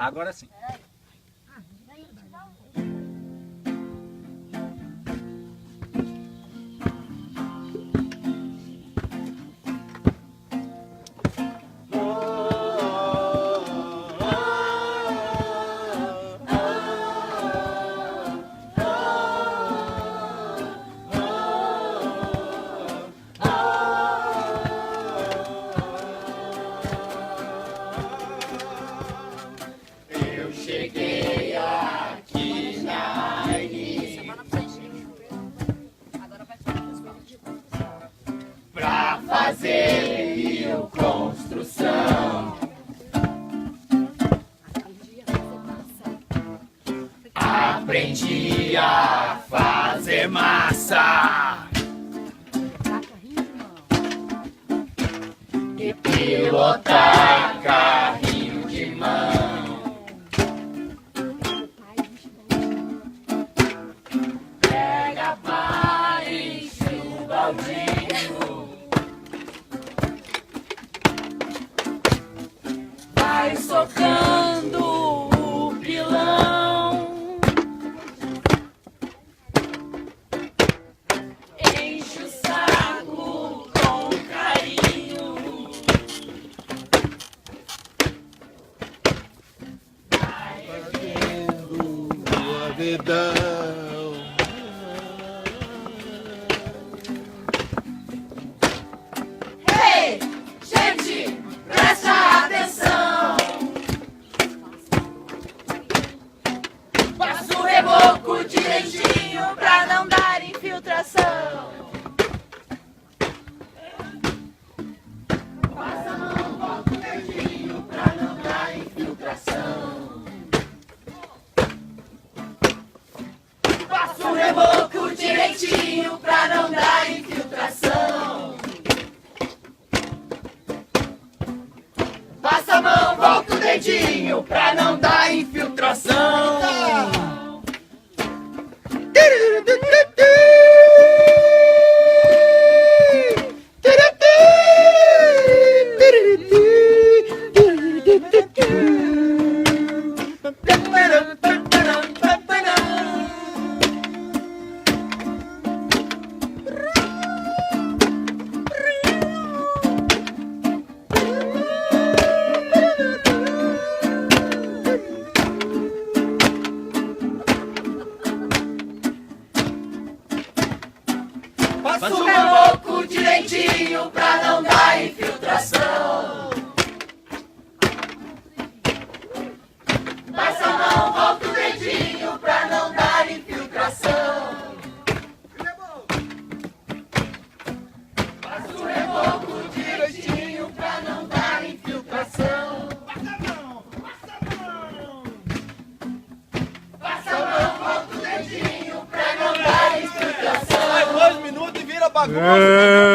Agora sim. Cheguei aqui na AIRI pra fazer bioconstrução. Aprendi a fazer massa e pilotar carrinho de mão. Pega pá, enche o baldinho, vai socando o pilão, enche o saco com carinho, vai fazendo a verdade. Ei, gente, presta atenção. Passa o reboco direitinho pra não dar infiltração. Passa a mão, volta o dedinho pra não dar infiltração. Passa o reboco direitinho pra não dar infiltração. Passa a mão, volta o dedinho pra não dar infiltração. Passa o reboco direitinho pra não dar infiltração. Passa a mão, volta o dedinho pra não dar infiltração. Passa o reboco direitinho pra não dar infiltração. Passa a mão, volta o dedinho pra não dar infiltração. Mais 2 minutos e vira bagunça.